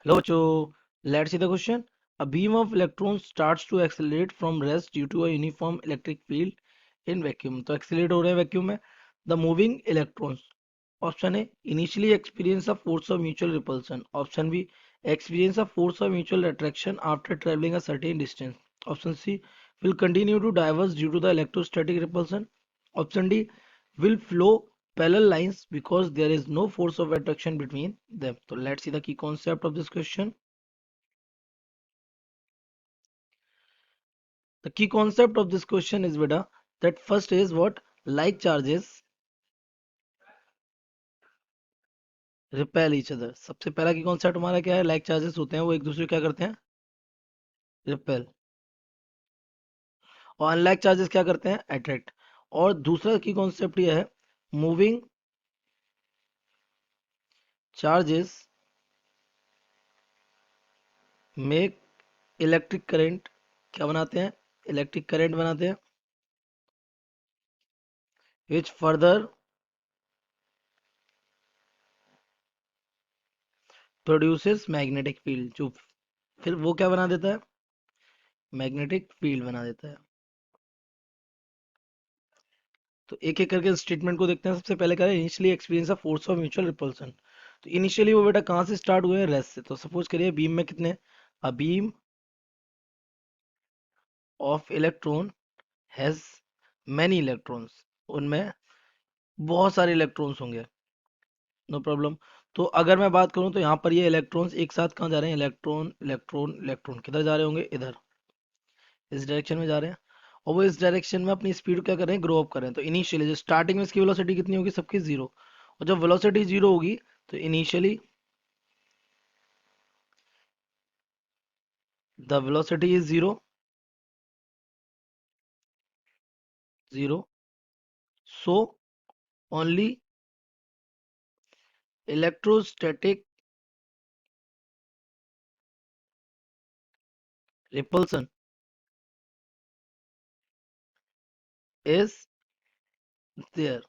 Hello, bachcho. Let's see the question. A beam of electrons starts to accelerate from rest due to a uniform electric field in vacuum. तो accelerate हो रहे हैं vacuum में. The moving electrons. Option A. Initially experience a force of mutual repulsion. Option B. Experience a force of mutual attraction after traveling a certain distance. Option C. Will continue to diverge due to the electrostatic repulsion. Option D. Will flow parallel lines because there is no force of attraction between them. So let's see the key concept of this question. The key concept of this question is beta that first is what like charges repel each other. सबसे पहला की concept हमारा क्या है like charges होते हैं वो एक दूसरे को क्या करते हैं रिपेल और अनलाइक चार्जेस क्या करते हैं अट्रैक्ट और दूसरा की कॉन्सेप्ट ये है moving charges make electric current क्या बनाते हैं इलेक्ट्रिक करंट बनाते हैं which further produces magnetic field जो फिर वो क्या बना देता है मैग्नेटिक फील्ड बना देता है तो एक एक करके स्टेटमेंट को देखते हैं सबसे पहले क्या है initially experience of force of mutual repulsion तो इनिशियली वो बेटा कहाँ से स्टार्ट हुए हैं रेस्ट से तो सपोज करिए बीम में कितने a beam of electron has many electrons उनमें बहुत सारे इलेक्ट्रॉन्स होंगे नो प्रॉब्लम तो अगर मैं बात करूं तो यहाँ पर ये इलेक्ट्रॉन्स एक साथ कहाँ जा रहे हैं इलेक्ट्रॉन इलेक्ट्रॉन इलेक्ट्रॉन किधर जा रहे होंगे इधर इस डायरेक्शन में जा रहे हैं और वो इस डायरेक्शन में अपनी स्पीड क्या कर रहे हैं ग्रो अप कर रहे हैं तो इनिशियली जो स्टार्टिंग में इसकी वेलोसिटी कितनी होगी सबकी जीरो और जब वेलोसिटी जीरो होगी तो initially the velocity is zero so only electrostatic repulsion is there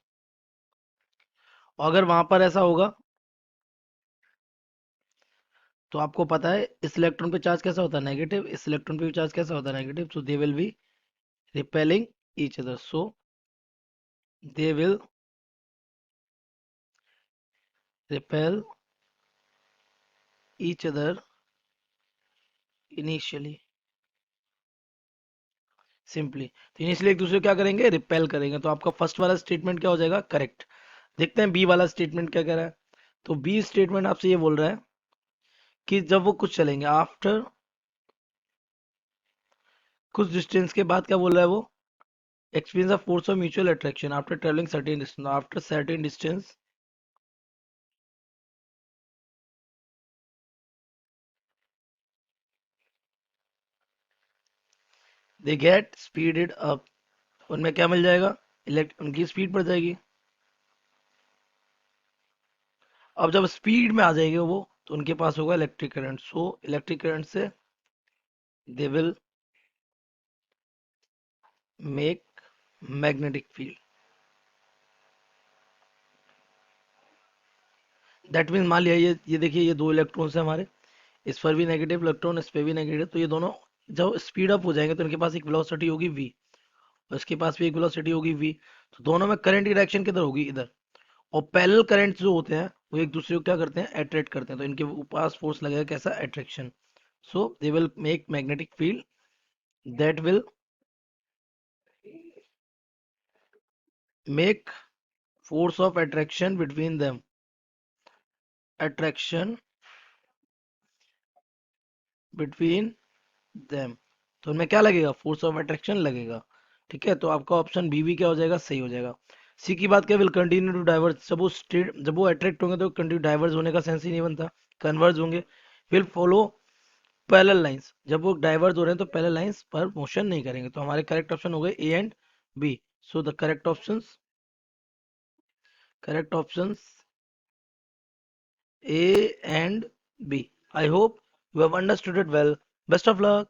और अगर वहां पर ऐसा होगा तो आपको पता है इस इलेक्ट्रॉन पे चार्ज कैसा होता है नेगेटिव इस इलेक्ट्रॉन पे भी चार्ज कैसा होता है negative so they will be repelling each other so they will repel each other initially simply तो इनिशियली एक दूसरे को क्या करेंगे रिपेल करेंगे तो आपका फर्स्ट वाला स्टेटमेंट क्या हो जाएगा करेक्ट देखते हैं बी वाला स्टेटमेंट क्या कह रहा है तो बी स्टेटमेंट आपसे ये बोल रहा है कि जब वो कुछ चलेंगे आफ्टर कुछ डिस्टेंस के बाद क्या बोल रहा है वो experience the force of mutual attraction after traveling certain distance after certain distance they get speeded up उनमें क्या मिल जाएगा उनकी स्पीड बढ़ जाएगी अब जब स्पीड में आ जाएगी वो तो उनके पास होगा electric current so electric current से they will make magnetic field that mean मान लिया ये देखिए ये दो इलेक्ट्रॉन्स हैं हमारे इस पर भी नेगेटिव इलेक्ट्रॉन इस पे भी नेगेटिव तो ये दोनों जब स्पीड अप हो जाएंगे तो इनके पास एक वेलोसिटी होगी v और इसके पास भी एक वेलोसिटी होगी v तो दोनों में करंट की डायरेक्शन किधर होगी इधर और पैरेलल करंट्स जो होते हैं वो एक दूसरे को क्या करते हैं अट्रैक्ट करते हैं तो इनके पास फोर्स लगेगा कैसा attraction so they will make magnetic field that will make force of attraction between them attraction between them तो उनमें क्या लगेगा फोर्स ऑफ अट्रैक्शन लगेगा ठीक है तो आपका ऑप्शन बी भी क्या हो जाएगा सही हो जाएगा सी की बात क्या विल कंटिन्यू टू डाइवर्ज जब वो अट्रैक्ट होंगे तो कंटिन्यू डाइवर्ज होने का सेंस ही नहीं बनता कन्वर्ज होंगे विल फॉलो पैरेलल लाइंस जब वो डाइवर्ज हो रहे हैं तो पैरेलल लाइंस पर मोशन नहीं करेंगे तो हमारे करेक्ट ऑप्शन हो गए A and B so the correct options A and B I hope you have understood it well best of luck